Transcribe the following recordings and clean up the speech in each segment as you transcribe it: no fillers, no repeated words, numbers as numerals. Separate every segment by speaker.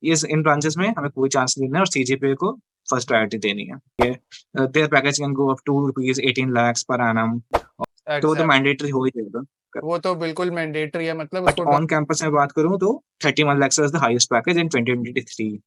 Speaker 1: इन branches में हमें कोई चांस नहीं देना है और सीजीपीए को फर्स्ट प्रायोरिटी देनी है। Their package can go up to rupees 18 lakhs per annum. तो वो तो
Speaker 2: एग्जैक्ट
Speaker 1: मैंडेटरी हो ही जाएगा।
Speaker 2: वो तो बिल्कुल मैंडेटरी है, मतलब
Speaker 1: बट
Speaker 2: उसको
Speaker 1: ऑन कैंपस में बात करूं तो 31 lakhs was the highest package in 2023।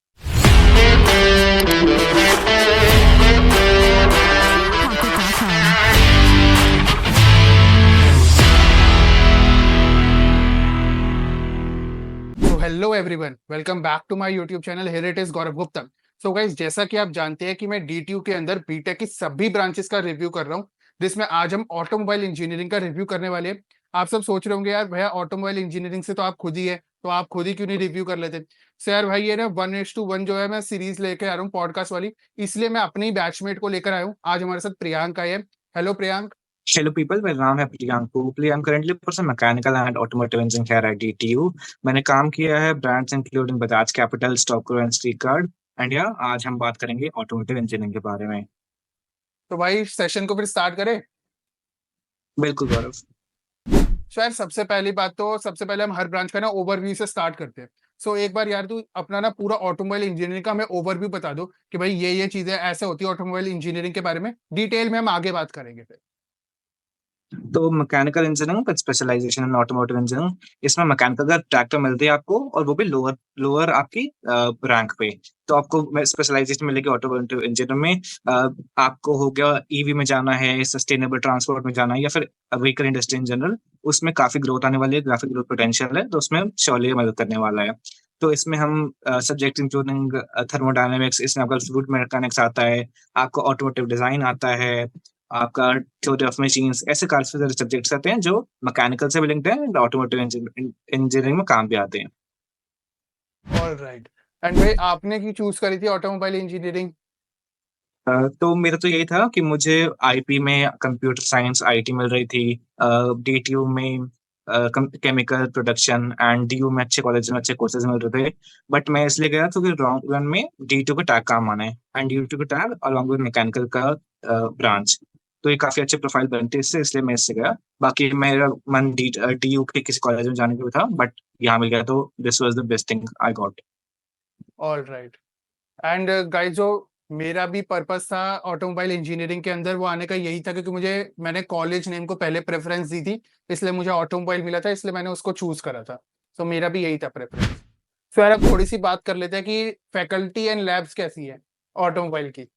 Speaker 2: तो hello everyone, welcome back to my YouTube channel. Here it is Gaurav Gupta. So guys, जैसा कि आप जानते हैं कि मैं डीटीयू के अंदर बीटेक की सभी ब्रांचेस का रिव्यू कर रहा हूँ, जिसमें आज हम ऑटोमोबाइल इंजीनियरिंग का रिव्यू करने वाले हैं। आप सब सोच रहे होंगे यार भैया ऑटोमोबाइल इंजीनियरिंग से तो आप खुद ही है, तो आप खुद ही क्यों नहीं रिव्यू कर लेते। सो यार भाई, ये ना 1:1 जो है मैं सीरीज लेके आ रहा हूँ पॉडकास्ट वाली, इसलिए मैं अपने ही बैचमेट को लेकर आया हूँ। आज हमारे साथ प्रियांक आए हैं। हेलो प्रियांक।
Speaker 1: हेलो पीपल, मेरा नाम है Priyank Popli. I am currently person mechanical and automotive engineer at DTU. मैंने काम किया है brands including Bajaj capital, StockGro and Streetcard. And या आज हम बात करेंगे ऑटोमोटिव इंजीनियरिंग के बारे में।
Speaker 2: तो भाई सेशन को फिर स्टार्ट करें।
Speaker 1: बिल्कुल गौरव।
Speaker 2: शायद सबसे पहले हम हर ब्रांच का ना ओवरव्यू से स्टार्ट करते हैं। सो एक बार यार तू अपना ना पूरा ऑटोमोबाइल इंजीनियरिंग का हमें ओवरव्यू बता दो कि भाई ये चीजें ऐसे होती है ऑटोमोबाइल इंजीनियरिंग के बारे में। डिटेल में हम आगे बात करेंगे फिर।
Speaker 1: तो mechanical engineering with specialisation in automotive engineering, इसमें मैकेनिकल का ट्रैक्टर मिलती है आपको, और वो भी लोअर लोअर आपकी रैंक पे। तो आपको स्पेशलाइजेशन मिलेगी ऑटोमोटिव इंजीनियरिंग में। आपको हो गया ईवी में जाना है, सस्टेनेबल ट्रांसपोर्ट में जाना है, या फिर व्हीकल इंडस्ट्री इन जनरल। उसमें काफी ग्रोथ आने वाली है, काफी ग्रोथ पोटेंशियल है, तो उसमें श्योरली मदद करने वाला है। तो इसमें हम सब्जेक्ट इंक्लूडिंग थर्मोडायनेमिक्स, इसमें आपका फ्लूइड मैकेनिक्स आता है, आपको ऑटोमोटिव डिजाइन आता है, आपका थ्योरी ऑफ मशीन्स, ऐसे काफी सारे सब्जेक्ट्स आते हैं जो मैकेनिकल से भी लिंक्ड है एंड ऑटोमोटिव इंजीनियरिंग में काम भी आते हैं।
Speaker 2: All right. एंड भाई आपने की चूज करी थी ऑटोमोबाइल इंजीनियरिंग?
Speaker 1: तो मेरा तो यही था कि मुझे आईपी में कंप्यूटर साइंस आईटी मिल रही थी, डीटीयू में केमिकल प्रोडक्शन, एंड डीयू में अच्छे कॉलेज में अच्छे कोर्सेज मिल रहे थे। बट मैं इसलिए गया क्योंकि लॉन्ग रन में डीटीयू का टैग काम आना है, एंड डीटीयू का टैग अलॉन्ग विद मैकेनिकल का ब्रांच। तो ये काफी अच्छे प्रोफाइल बनती है इससे, इसलिए मैं इससे गया। बाकी मेरा मन डीयू के किसी कॉलेज में जाने का भी था, बट यहाँ मिल गया, तो this was the best thing I got.
Speaker 2: All right. And guys, जो मेरा भी पर्पस था ऑटोमोबाइल इंजीनियरिंग के अंदर वो आने का यही था, क्योंकि मैंने कॉलेज नेम को पहले प्रेफरेंस दी थी, इसलिए मुझे ऑटोमोबाइल मिला था, इसलिए मैंने उसको चूज करा था। सो मेरा भी यही था प्रेफरेंस। सो यार अब थोड़ी सी बात कर लेते हैं कि फैकल्टी एंड लैब्स कैसी है ऑटोमोबाइल की।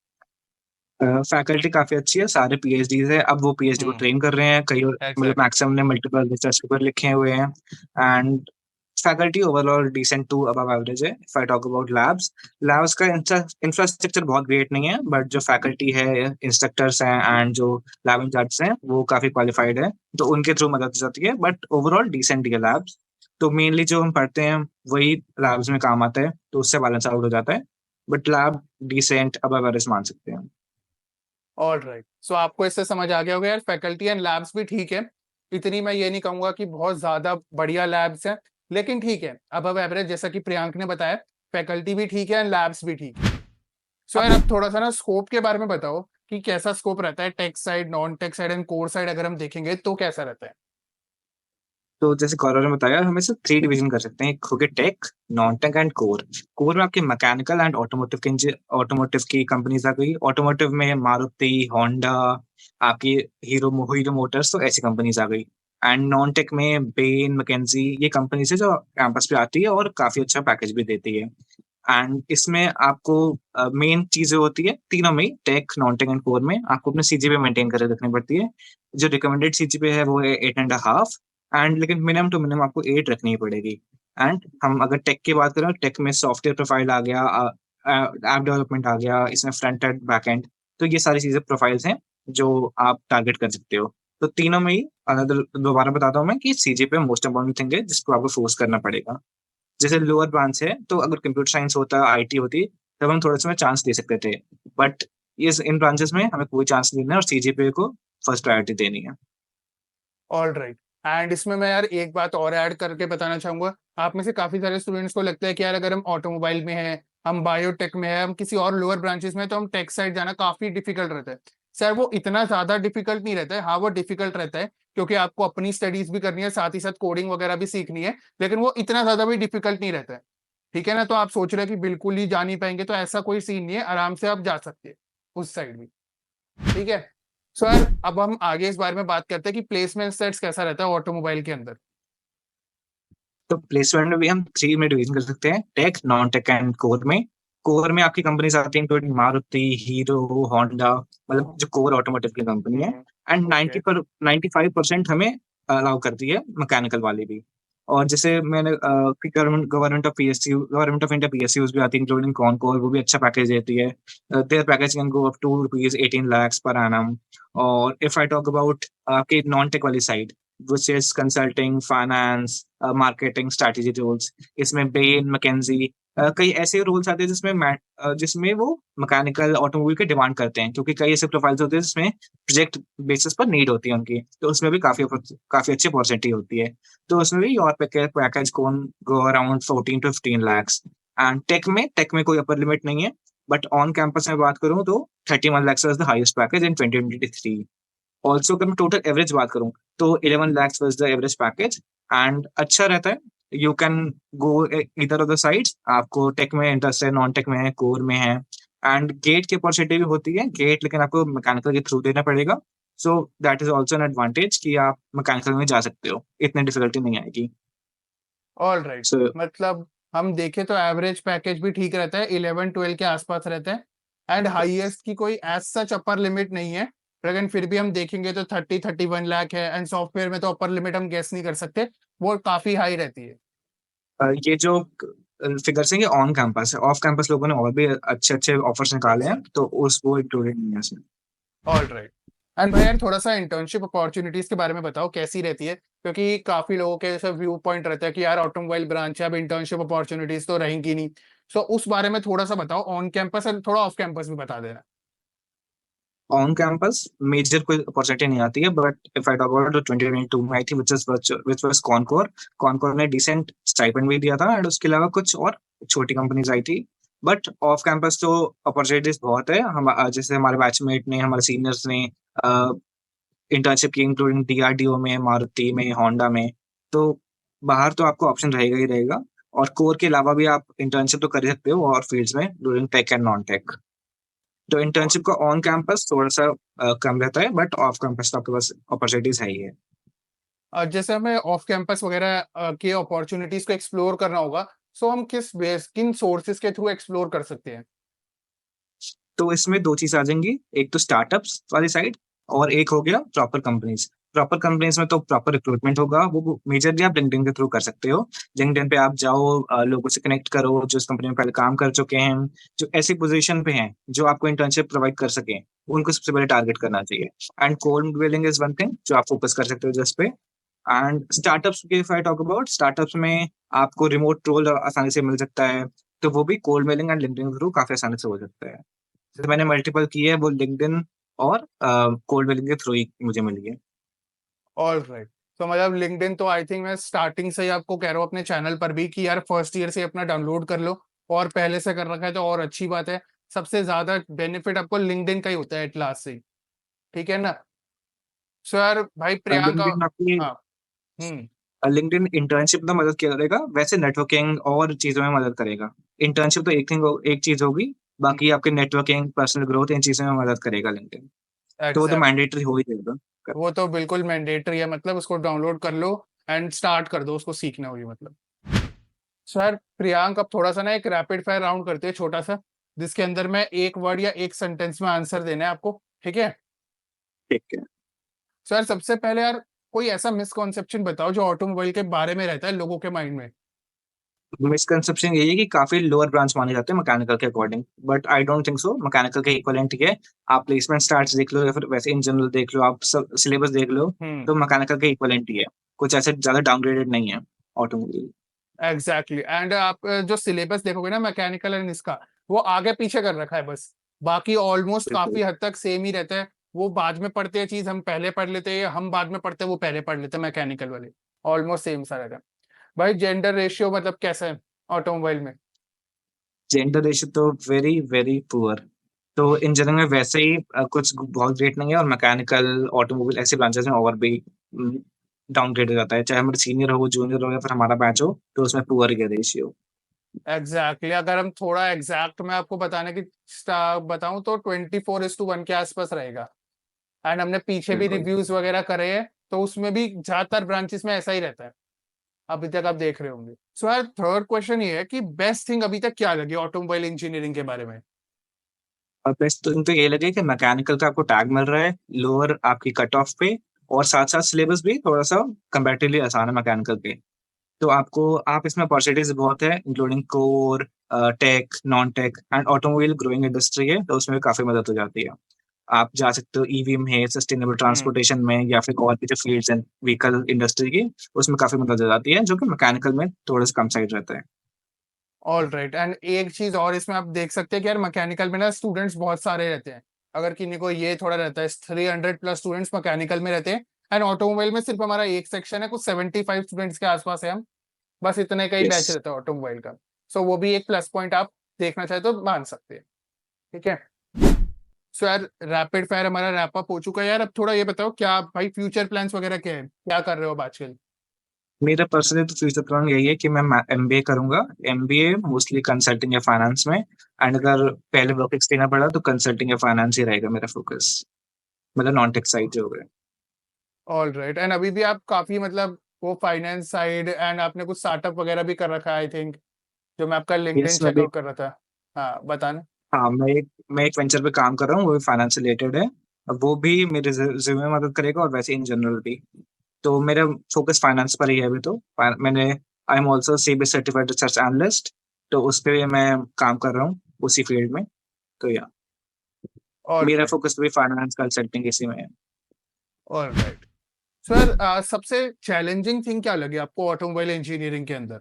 Speaker 1: फैकल्टी काफी अच्छी है, सारे पीएचडी है। अब वो पीएचडी को
Speaker 2: हम्म।
Speaker 1: ट्रेन कर रहे हैं, कई मतलब
Speaker 2: एग्जैक्टली।
Speaker 1: मैक्सिमम ने मल्टीपल रिसर्च पेपर लिखे हुए हैं। And faculty overall decent to above average है। If I talk about labs, labs का इंफ्रास्ट्रक्चर बहुत ग्रेट नहीं है, बट जो फैकल्टी है, इंस्ट्रक्टर्स हैं एंड जो लैब इंचार्ज हैं, वो काफी क्वालिफाइड है, तो उनके थ्रू मदद हो जाती है। बट ओवरऑल डिसेंट है लैब्स। तो मेनली जो हम पढ़ते हैं वही लैब्स में काम आता है, तो उससे बैलेंस आउट हो जाता है। But lab decent above average मान सकते हैं।
Speaker 2: All right. सो आपको इससे समझ आ गया होगा यार, फैकल्टी एंड लैब्स भी ठीक है। इतनी मैं ये नहीं कहूंगा कि बहुत ज्यादा बढ़िया लैब्स हैं, लेकिन ठीक है, अबव एवरेज, जैसा कि प्रियांक ने बताया। फैकल्टी भी ठीक है एंड लैब्स भी ठीक है। सो यार अब थोड़ा सा ना स्कोप के बारे में बताओ कि कैसा स्कोप रहता है, tech side, non tech side and core side अगर हम देखेंगे तो कैसा रहता है।
Speaker 1: तो जैसे गौरव ने बताया, हम इसे 3 डिवीजन कर सकते हैं, एक हो गया tech, non tech and core. Core में आपके मैकेनिकल एंड ऑटोमोटिव की कंपनीज आ गई। ऑटोमोटिव में मारुति, होंडा, आपकी हीरो हीरो मोटर्स, तो ऐसी कंपनीज आ गई। एंड नॉन टेक में बेन, मैकेंजी, ये कंपनीज है जो कैंपस पे आती है और काफी अच्छा पैकेज भी देती है। एंड इसमें आपको मेन चीजें होती है तीनों में, tech, non tech and core में, आपको अपने सीजीपीए मेंटेन करके रखनी पड़ती है। जो रिकमेंडेड सीजीपीए है वो है 8.5, एंड लेकिन मिनिमम टू मिनिमम आपको 8 रखनी ही पड़ेगी। एंड हम अगर टेक की बात करें, टेक में सॉफ्टवेयर प्रोफाइल आ गया, ऐप डेवलपमेंट आ गया, इसमें फ्रंट एंड बैक एंड। तो ये सारी चीजें प्रोफाइल्स हैं जो आप टारगेट कर सकते हो। तो तीनों में ही अगर दोबारा बताता हूँ मैं कि सीजीपीए मोस्ट इंपॉर्टेंट थिंग है जिसको आपको फोर्स करना पड़ेगा। जैसे लोअर ब्रांच है, तो अगर कंप्यूटर साइंस होता, आईटी होती, तब हम थोड़ा सा चांस दे सकते थे। बट ये इन ब्रांचेस में हमें कोई चांस नहीं देना है और सीजीपीए को फर्स्ट प्रायोरिटी देनी है।
Speaker 2: All right. एंड इसमें मैं यार एक बात और ऐड करके बताना चाहूंगा। आप में से काफी सारे स्टूडेंट्स को लगता है कि यार अगर हम ऑटोमोबाइल में है, हम बायोटेक में है, हम किसी और लोअर ब्रांचेस में है, तो हम टेक साइड जाना काफी डिफिकल्ट रहता है। सर वो इतना ज्यादा डिफिकल्ट नहीं रहता है। हाँ वो डिफिकल्ट रहता है, क्योंकि आपको अपनी स्टडीज भी करनी है, साथ ही साथ कोडिंग वगैरह भी सीखनी है, लेकिन वो इतना ज्यादा भी डिफिकल्ट नहीं रहता है। ठीक है ना, तो आप सोच रहे हैं कि बिल्कुल ही जा नहीं पाएंगे, तो ऐसा कोई सीन नहीं है, आराम से आप जा सकते हैं उस साइड भी। ठीक है सर, अब हम आगे इस बारे में बात करते हैं कि प्लेसमेंट सेट्स कैसा रहता है ऑटोमोबाइल के अंदर।
Speaker 1: तो प्लेसमेंट में भी हम थ्री में डिवीजन कर सकते हैं, tech, non tech and core में। कोर में आपकी कंपनीज आती हैं इंक्लूडिंग मारुति, हीरो, होंडा, मतलब जो कोर ऑटोमोटिव की कंपनी है। And
Speaker 2: okay.
Speaker 1: 95% हमें अलाउ करती है मैकेनिकल वाली भी। और जैसे मैंने गवर्नमेंट ऑफ इंडिया पीएसयूज भी आती है इंक्लूडिंग कॉनकोर, वो भी अच्छा पैकेज देती है। Their package can go up to rupees 18 lakhs per annum. और इफ आई टॉक अबाउट आपकी नॉन टेक वाली side, which is consulting, finance, marketing, strategy roles, इसमें बेन, मैकेंजी, कई ऐसे रोल्स आते हैं जिसमें वो मैकेनिकल ऑटोमोबाइल के डिमांड करते हैं, क्योंकि कई ऐसे प्रोफाइल्स होते हैं जिसमें प्रोजेक्ट बेसिस पर नीड होती है उनकी, तो उसमें भी काफी अच्छी अपॉर्चुनिटी होती है। तो उसमें भी your package can go around 14 to 15 lakhs। And tech में कोई अपर लिमिट नहीं है, बट ऑन कैंपस में बात करूं तो 31 lakhs was the highest package in 2023। Also अगर मैं टोटल एवरेज बात करूं तो 11 lakhs was the average package. And अच्छा रहता है, यू कैन गो इधर ऑफ द साइड्स, आपको टेक में इंटरेस्ट है, नॉन टेक में है, कोर में है। एंड गेट की अपॉर्चुनिटी भी होती है, गेट लेकिन आपको मैकेनिकल के थ्रू देना पड़ेगा। So that is also an advantage कि आप मैकेनिकल में जा सकते हो, इतनी डिफिकल्टी नहीं आएगी।
Speaker 2: ऑल राइट,
Speaker 1: सो
Speaker 2: मतलब हम देखें तो एवरेज पैकेज भी ठीक रहता है, 11-12 के आसपास रहता है। एंड हाईएस्ट की कोई एज सच अपर लिमिट नहीं है, लेकिन फिर भी हम देखेंगे तो 30-31 लाख है। एंड सॉफ्टवेयर में तो अपर लिमिट हम गेस नहीं कर सकते, वो काफी हाई रहती है।
Speaker 1: ये जो फिगर्स हैं ये ऑन कैंपस है, ऑफ कैंपस लोगों ने और भी अच्छे अच्छे ऑफर्स निकाले हैं, तो उस वो इंक्लूडेड नहीं है इसमें।
Speaker 2: All right. एंड भाई यार, थोड़ा सा इंटर्नशिप अपॉर्चुनिटीज के बारे में बताओ कैसी रहती है, क्योंकि काफी लोगों के जैसे व्यू पॉइंट रहता है कि यार ऑटोमोबाइल ब्रांच है, अब इंटर्नशिप अपॉर्चुनिटीज तो रहेंगी नहीं। सो उस बारे में थोड़ा सा बताओ, ऑन कैंपस एंड थोड़ा ऑफ कैंपस भी बता देना।
Speaker 1: ऑन कैंपस मेजर कोई अपॉर्चुनिटी नहीं आती है, but if I talk about 2022 में आई थी विच वाज कॉनकोर। कॉनकोर ने डिसेंट स्टाइपेंड भी दिया था, एंड उसके अलावा कुछ और छोटी कंपनीज आई थी। बट ऑफ कैंपस तो अपॉर्चुनिटीज बहुत है। हम जैसे हमारे बैचमेट ने, हमारे सीनियर्स ने इंटर्नशिप की इंक्लूडिंग डीआरडीओ में, मारुति में, होंडा में। तो बाहर तो आपको ऑप्शन रहेगा ही रहेगा। और कोर के अलावा भी आप इंटर्नशिप तो कर ही सकते हो और फील्ड्स में, during tech and non tech. तो इंटर्नशिप का ऑन कैंपस थोड़ा सा कम रहता है, बट ऑफ कैंपस तो आपके पास अपॉर्चुनिटीज है ही है।
Speaker 2: जैसे हमें ऑफ कैंपस वगैरह के अपॉर्चुनिटीज को एक्सप्लोर करना होगा, सो हम किन सोर्सेज के थ्रू एक्सप्लोर कर सकते हैं।
Speaker 1: तो इसमें दो चीज आ जाएंगी, एक तो स्टार्टअप्स वाली साइड, और एक हो गया प्रॉपर कंपनीज। प्रॉपर कंपनीज में तो प्रॉपर रिक्रूटमेंट होगा, वो मेजरली आप लिंक्डइन के थ्रू कर सकते हो। लिंक्डइन पे आप जाओ, लोगों से कनेक्ट करो जो इस कंपनी में पहले काम कर चुके हैं, जो ऐसी पोजीशन पे हैं जो आपको इंटर्नशिप प्रोवाइड कर सके, उनको सबसे पहले टारगेट करना चाहिए। And cold billing is one thing जो आप फोकस कर सकते हो जिस पे। एंड स्टार्टअप्स के if I talk about, startups में आपको रिमोट रोल आसानी से मिल सकता है, तो वो भी कोल्ड मेलिंग एंड लिंक्डइन के थ्रू काफी आसानी से हो सकता है। तो मैंने मल्टीपल की है, वो लिंक्डइन और कोल्ड मेलिंग के थ्रू ही मुझे मिली है।
Speaker 2: All right. तो मतलब लिंक्डइन तो आई थिंक मैं स्टार्टिंग से ही आपको कह रहा हूँ अपने चैनल पर भी कि यार फर्स्ट ईयर से अपना डाउनलोड कर लो, और पहले से कर रखा है तो और अच्छी बात है। सबसे ज्यादा बेनिफिट आपको लिंक्डइन का ही होता है एट लास्ट से। ठीक है ना। सो यार भाई प्रियांका।
Speaker 1: लिंक्डइन आपकी
Speaker 2: हाँ। हम्म।
Speaker 1: लिंक्डइन इंटर्नशिप में मदद करेगा, वैसे नेटवर्किंग और चीजों में मदद करेगा। इंटर्नशिप तो एक चीज होगी, बाकी आपके नेटवर्किंग, पर्सनल ग्रोथ, इन चीजों में मदद करेगा लिंक्डइन। तो वो तो
Speaker 2: एग्जैक्ट।
Speaker 1: मैंडेटरी हो ही जाएगा।
Speaker 2: वो तो बिल्कुल मैंडेटरी है, मतलब उसको डाउनलोड कर लो एंड स्टार्ट कर दो, उसको सीखना होगी मतलब। सर प्रियांक, अब थोड़ा सा ना एक रैपिड फायर राउंड करते हैं छोटा सा, जिसके अंदर मैं एक वर्ड या एक सेंटेंस में आंसर देना है आपको। ठीक है
Speaker 1: ठीक है।
Speaker 2: सर, सबसे पहले यार कोई ऐसा मिसकॉन्सेप्शन बताओ जो ऑटोमोबाइल के बारे में रहता है लोगों के माइंड में।
Speaker 1: मिसकंसेप्शन यही है कि काफी लोअर ब्रांच माने जाते हैं मैकेनिकल के according, but I don't think so. Mechanical के इक्वलेंट ही है। आप प्लेसमेंट स्टार्ट देख लो या फिर वैसे इन जनरल देख लो, आप सब सिलेबस देख लो,
Speaker 2: हम्म।
Speaker 1: तो मैकेनिकल के इक्वलेंट ही है। कुछ ऐसे ज्यादा डाउनग्रेडेड नहीं है ऑटोमोबाइल।
Speaker 2: एग्जैक्टली। एंड आप जो सिलेबस देखोगे ना मैकेनिकल एंड इसका, वो आगे पीछे कर रखा है बस, बाकी ऑलमोस्ट
Speaker 1: बिल्कुल।
Speaker 2: काफी हद तक सेम ही रहता है। वो बाद में पढ़ते हैं चीज, हम पहले पढ़ लेते हैं, या हम बाद में पढ़ते हैं वो पहले पढ़ लेते हैं, मैकेनिकल वाले ऑलमोस्ट सेम सा रहता है। भाई जेंडर रेशियो मतलब कैसा है ऑटोमोबाइल में।
Speaker 1: जेंडर रेशियो तो वेरी वेरी पुअर। तो इन जनरल में वैसे ही कुछ बहुत ग्रेट नहीं है, और मैकेनिकल, ऑटोमोबाइल ऐसे ब्रांचेस में और भी डाउनग्रेड हो जाता है, चाहे हमारे सीनियर हो, जूनियर हो, या फिर हमारा बैच हो, तो उसमें पुअर ही है रेशियो।
Speaker 2: एग्जैक्टली अगर हम थोड़ा एग्जैक्ट मैं आपको बताने की बताऊं तो 24:1 के आसपास रहेगा। एंड हमने पीछे भी
Speaker 1: बिल्कुल।
Speaker 2: रिव्यूज वगैरह करे हैं, तो उसमें भी ज्यादातर ब्रांचेस में ऐसा ही रहता है। अभी तक आप देख रहे होंगे। सो यार थर्ड क्वेश्चन ये है कि बेस्ट थिंग अभी तक क्या लगी ऑटोमोबाइल इंजीनियरिंग के बारे में।
Speaker 1: और बेस्ट तो ये लगे कि मैकेनिकल का आपको टैग मिल रहा है लोअर आपकी कट ऑफ पे, और साथ साथ सिलेबस भी थोड़ा सा कंपैरेटिवली आसान है मैकेनिकल पे। तो आपको आप इसमें अपॉर्चुनिटीज बहुत है, including core, tech, non tech and automobile growing industry है, तो उसमें भी काफी मदद हो जाती है। आप जा सकते हो ईवी में, सस्टेनेबल
Speaker 2: हम्म।
Speaker 1: ट्रांसपोर्टेशन में, या फिर और भी जो फील्ड्स हैं व्हीकल इंडस्ट्री की, उसमें काफी मदद हो जाती है, जो कि मैकेनिकल में थोड़ा सा कम साइड रहता है।
Speaker 2: All right. एंड एक चीज और इसमें आप देख सकते हैं कि यार मैकेनिकल में ना स्टूडेंट्स बहुत सारे रहते हैं। अगर किन्हीं को ये थोड़ा रहता है 300+ स्टूडेंट्स मैकेनिकल में रहते हैं। एंड ऑटोमोबाइल में सिर्फ हमारा एक सेक्शन है, कुछ 75 स्टूडेंट्स के आसपास है हम। बस इतने का ही
Speaker 1: यस।
Speaker 2: बैच रहता है ऑटोमोबाइल का। सो वो भी एक प्लस पॉइंट आप देखना चाहे तो मान सकते हैं। ठीक है। सो यार रैपिड फायर हमारा रैप अप हो चुका है यार। अब थोड़ा ये बताओ क्या भाई फ्यूचर प्लान्स वगैरह क्या है, क्या कर रहे हो अब आजकल।
Speaker 1: मेरा पर्सनली तो फ्यूचर प्लान यही है कि मैं एमबीए करूंगा। एमबीए मोस्टली कंसल्टिंग या फाइनेंस में, एंड अगर पहले वर्क एक्सपीरियंस पड़ा तो कंसल्टिंग या फाइनेंस ही रहेगा मेरा फोकस, मतलब नॉन टेक साइड जो है।
Speaker 2: All right. एंड अभी भी आप काफी मतलब वो फाइनेंस साइड एंड आपने कुछ स्टार्टअप वगैरह भी कर रखा है आई थिंक, जो मैं आपका लिंक्डइन
Speaker 1: यस मैं भी।
Speaker 2: चेकआउट कर रहा था। हाँ बताना।
Speaker 1: हाँ, मैं एक वेंचर पे काम कर रहा हूँ, वो भी फाइनेंस से रिलेटेड है। अब वो भी मेरे रिज्यूमे में मदद करेगा, और वैसे इन जनरल भी। तो मेरा फोकस फाइनेंस पर ही है अभी तो। मैंने I am also CBA certified research analyst, तो उस पे मैं काम कर रहा हूँ उसी फील्ड में। तो या
Speaker 2: ऑल
Speaker 1: मेरा
Speaker 2: राइट।
Speaker 1: फोकस भी फाइनेंस कंसल्टिंग इसी में है।
Speaker 2: All right. सर सबसे चैलेंजिंग थिंग क्या लगी आपको ऑटोमोबाइल इंजीनियरिंग के अंदर।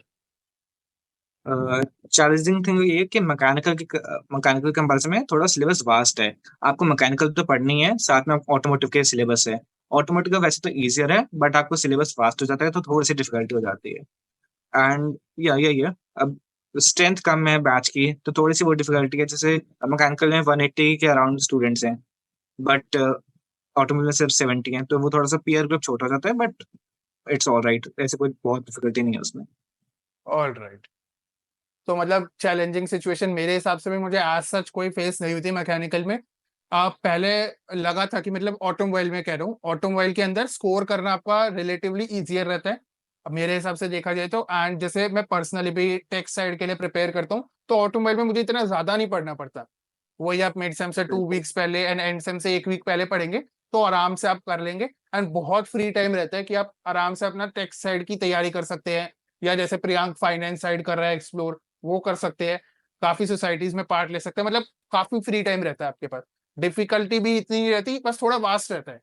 Speaker 1: चैलेंजिंग थिंग ये है कि मैकेनिकल कंपैरिजन में थोड़ा सिलेबस वास्ट है। आपको मैकेनिकल तो पढ़नी है, साथ में ऑटोमोटिव के सिलेबस है। ऑटोमोटिव का वैसे तो इजियर है, बट आपको सिलेबस फास्ट हो जाता है, तो थोड़ी सी डिफिकल्टी हो जाती है। एंड या यही है। अब स्ट्रेंथ कम है बैच की, तो थोड़ी सी वो डिफिकल्टी है। जैसे मैकेनिकल में 180 के अराउंड स्टूडेंट्स हैं, बट ऑटोमोबाइल में सिर्फ 70 हैं, तो वो थोड़ा सा पीयर ग्रुप छोटा हो जाता है, बट इट्स ऑल राइट, ऐसे कोई बहुत डिफिकल्टी नहीं है उसमें।
Speaker 2: All right. तो मतलब चैलेंजिंग सिचुएशन मेरे हिसाब से भी मुझे आज सच कोई फेस नहीं हुई थी मैकेनिकल में। आप पहले लगा था कि मतलब ऑटोमोबाइल में कह रहा हूँ, ऑटोमोबाइल के अंदर स्कोर करना आपका रिलेटिवली इजियर रहता है। अब मेरे हिसाब से देखा जाए तो एंड जैसे मैं पर्सनली भी टेक साइड के लिए प्रिपेयर करता हूँ, तो ऑटोमोबाइल में मुझे इतना ज्यादा नहीं पढ़ना पड़ता। वही आप मिड सेम से 2 वीक्स पहले एंड एंड सेम से 1 वीक पहले पढ़ेंगे, तो आराम से आप कर लेंगे। एंड बहुत फ्री टाइम रहता है कि आप आराम से अपना टेक साइड की तैयारी कर सकते हैं, या जैसे प्रियांक फाइनेंस साइड कर रहा है एक्सप्लोर, वो कर सकते हैं। काफी सोसाइटीज में पार्ट ले सकते हैं, मतलब काफी फ्री टाइम रहता है आपके पास। डिफिकल्टी भी इतनी नहीं रहती, बस थोड़ा वास्ट रहता है।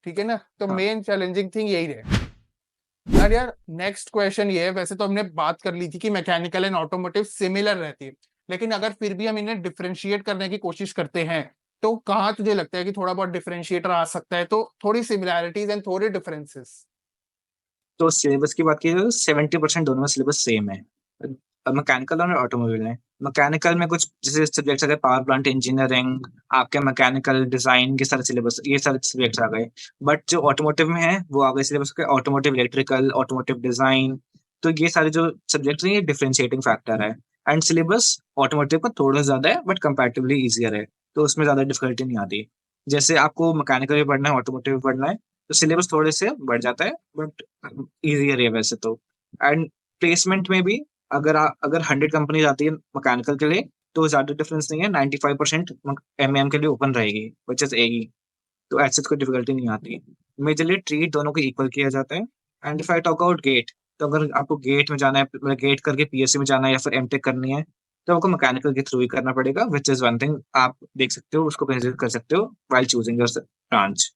Speaker 2: ठीक है ना, तो
Speaker 1: हाँ।
Speaker 2: मेन चैलेंजिंग थिंग यही रहे। अरे यार नेक्स्ट क्वेश्चन ये है, वैसे तो हमने बात कर ली थी कि मैकेनिकल एंड ऑटोमोटिव सिमिलर रहती है, लेकिन अगर फिर भी हम इन्हें डिफरेंशिएट करने की कोशिश करते हैं, तो कहाँ तुझे लगता है कि थोड़ा बहुत डिफरेंशिएटर आ सकता है, तो थोड़ी सिमिलैरिटीज एंड थोड़े डिफरेंसेस।
Speaker 1: तो सिलेबस की बात की तो 70% दोनों में सिलेबस सेम है, मैकेनिकल और ऑटोमोबाइल में। मैकेनिकल में कुछ जैसे सब्जेक्ट्स आ गए, पावर प्लांट इंजीनियरिंग, आपके मैकेनिकल डिजाइन के सारे सिलेबस, ये सारे सब्जेक्ट्स आ गए। बट जो ऑटोमोटिव में है वो आ गए सिलेबस के ऑटोमोटिव इलेक्ट्रिकल, ऑटोमोटिव डिजाइन। तो ये सारे जो सब्जेक्ट्स हैं, ये डिफरेंशिएटिंग फैक्टर है। एंड सिलेबस ऑटोमोटिव का थोड़ा ज्यादा है, बट कंपैरेटिवली इजियर है, तो उसमें ज्यादा डिफिकल्टी नहीं आती। जैसे आपको मैकेनिकल भी पढ़ना है, ऑटोमोटिव भी पढ़ना है, तो सिलेबस थोड़े से बढ़ जाता है, बट इजियर है वैसे तो। एंड प्लेसमेंट में भी अगर 100 कंपनीज आती है मैकेनिकल के लिए, तो ज्यादा डिफरेंस नहीं है, 95% एमएम के लिए ओपन रहेगी, विच इज एई। तो ऐसे कोई डिफिकल्टी नहीं आती। मेजरली ट्रीट दोनों को इक्वल किया जाता है। And if I talk about GATE, तो अगर आपको गेट में जाना है, मतलब गेट करके पीएससी में जाना है या फिर एमटेक करनी है, तो आपको मैकेनिकल के थ्रू ही करना पड़ेगा, विच इज वन थिंग आप देख सकते हो, उसको कंसिडर कर सकते हो while choosing your branch.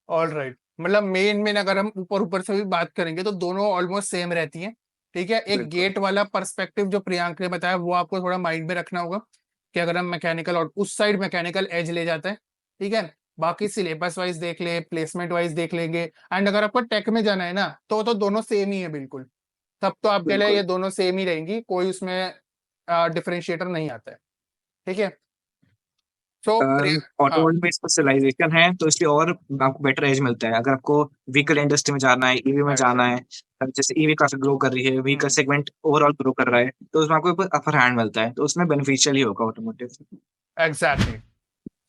Speaker 2: All right. मतलब मेन मेन अगर हम ऊपर ऊपर से भी बात करेंगे तो दोनों ऑलमोस्ट सेम रहती हैं। ठीक है, एक
Speaker 1: बिल्कुल।
Speaker 2: गेट वाला पर्सपेक्टिव जो प्रियांक ने बताया वो आपको थोड़ा माइंड में रखना होगा, कि अगर हम मैकेनिकल और उस साइड मैकेनिकल एज ले जाते हैं। ठीक है, बाकी सिलेबस वाइज देख ले, प्लेसमेंट वाइज देख लेंगे। एंड अगर आपको टेक में जाना है ना, तो दोनों सेम ही है बिल्कुल। तब तो आपके लिए ये
Speaker 1: बिल्कुल।
Speaker 2: दोनों सेम ही रहेंगी, कोई उसमें डिफरेंशिएटर नहीं आता है। ठीक है। सो हाँ।
Speaker 1: ऑटोमोबाइल में स्पेशलाइजेशन है तो इसलिए और आपको बेटर एज मिलता है। अगर आपको व्हीकल इंडस्ट्री में जाना है, ईवी में जाना है, जैसे ईवी काफी ग्रो कर रही है, व्हीकल सेगमेंट ओवरऑल ग्रो कर रहा है, तो उसमें आपको अपर हैंड मिलता है, तो उसमें बेनिफिशियल ही होगा ऑटोमोटिव।
Speaker 2: एग्जैक्टली।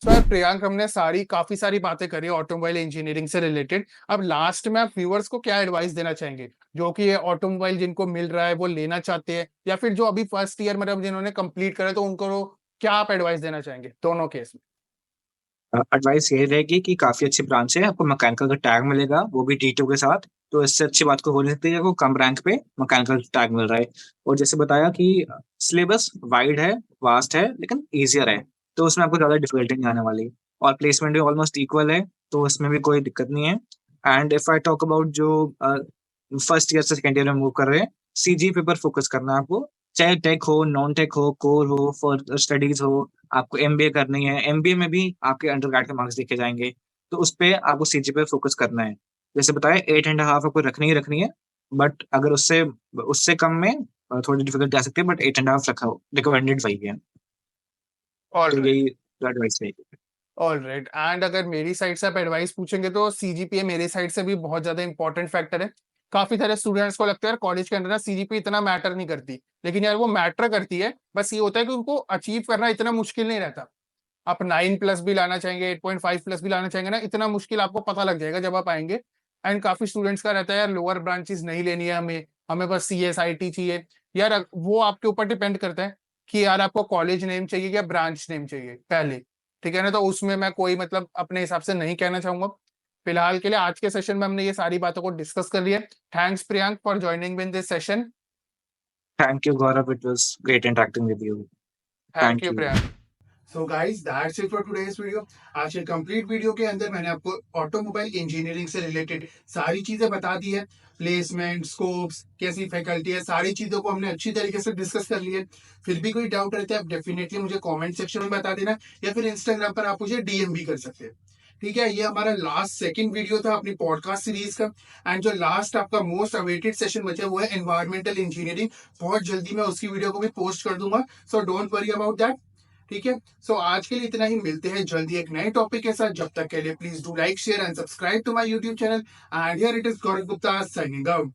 Speaker 2: सो यार प्रियांक, हमने काफी सारी बातें करी ऑटोमोबाइल इंजीनियरिंग से रिलेटेड। अब लास्ट में आप व्यूअर्स को क्या एडवाइस देना चाहेंगे, जो कि ये ऑटोमोबाइल जिनको मिल रहा है वो लेना चाहते हैं, या फिर जो अभी फर्स्ट ईयर मतलब जिन्होंने कंप्लीट करा है, तो उनको क्या आप एडवाइस देना चाहेंगे दोनों केस में?
Speaker 1: एडवाइस ये रहेगी कि काफी अच्छी ब्रांच है, आपको मैकेनिकल का टैग मिलेगा, वो भी टी2 के साथ। तो इससे अच्छी बात को हो नहीं सकती है को कम रैंक पे मैकेनिकल टैग मिल रहा है। और जैसे बताया कि सिलेबस वाइड है, वास्ट है, लेकिन ईजियर है, तो उसमें आपको ज्यादा डिफिकल्टी नहीं आने वाली। और प्लेसमेंट भी ऑलमोस्ट इक्वल है, तो उसमें भी कोई दिक्कत नहीं है। And if I talk about जो फर्स्ट ईयर से सेकेंड ईयर में मूव कर रहे हैं, सीजी पे पर फोकस करना है आपको। चाहे टेक हो, नॉन टेक हो, कोर हो, फॉर स्टडीज हो, आपको एमबीए करनी है, एमबीए में भी आपके अंडरग्रेड के मार्क्स देखे जाएंगे, तो उस पे आपको सीजी पे फोकस करना है। जैसे बताया 8.5 आपको रखनी ही रखनी है, बट अगर उससे उससे कम में थोड़ी डिफिकल्टी आ सकती है, बट 8.5 रखा हो, रिकमेंडेड वही है।
Speaker 2: ऑल
Speaker 1: तो
Speaker 2: राइट।
Speaker 1: यही एडवाइस है।
Speaker 2: All right. एंड अगर मेरी साइड से आप एडवाइस पूछेंगे तो सीजीपीए मेरे साइड से भी बहुत ज्यादा इंपॉर्टेंट फैक्टर है। काफी सारे स्टूडेंट्स को लगता है यार कॉलेज के अंदर ना सीजीपीए इतना मैटर नहीं करती, लेकिन यार वो मैटर करती है। बस ये होता है कि उनको अचीव करना इतना मुश्किल नहीं रहता। आप 9+ भी लाना चाहेंगे, 8.5+ भी लाना चाहेंगे ना, इतना मुश्किल आपको पता लग जाएगा जब आप आएंगे। एंड काफी स्टूडेंट्स का रहता है यार लोअर ब्रांचेस नहीं लेनी है हमें, हमें बस CSIT चाहिए। यार वो आपके ऊपर डिपेंड करता है कि यार आपको कॉलेज नेम चाहिए या ब्रांच नेम चाहिए पहले। ठीक है ना, तो उसमें मैं कोई मतलब अपने हिसाब से नहीं कहना चाहूंगा। फिलहाल के लिए आज के सेशन में हमने ये सारी बातों को डिस्कस कर लिया। Thanks Priyank for joining in this session.
Speaker 1: Thank you Gaurav, it was great interacting with you.
Speaker 2: Thank
Speaker 1: thank
Speaker 2: you
Speaker 1: you.
Speaker 2: Priyank. So guys that's it for today's video. आज के कंप्लीट वीडियो के अंदर मैंने आपको ऑटोमोबाइल इंजीनियरिंग से related सारी चीजें बता दी है। प्लेसमेंट, स्कोप्स, कैसी फैकल्टी है, सारी चीजों को हमने अच्छी तरीके से डिस्कस कर लिया है। फिर भी कोई डाउट रहता है आप डेफिनेटली मुझे कमेंट सेक्शन में बता देना, या फिर इंस्टाग्राम पर आप मुझे डीएम भी कर सकते हैं। ठीक है, ये हमारा लास्ट सेकंड वीडियो था अपनी पॉडकास्ट सीरीज का। एंड जो लास्ट आपका मोस्ट अवेटेड सेशन बचा वो है एनवायरमेंटल इंजीनियरिंग। बहुत जल्दी मैं उसकी वीडियो को भी पोस्ट कर दूंगा, so don't worry about that. ठीक है, सो आज के लिए इतना ही। मिलते हैं जल्दी एक नए टॉपिक के साथ। जब तक के लिए please do like, share and subscribe to my YouTube channel. And here it is Gaurav Gupta signing out.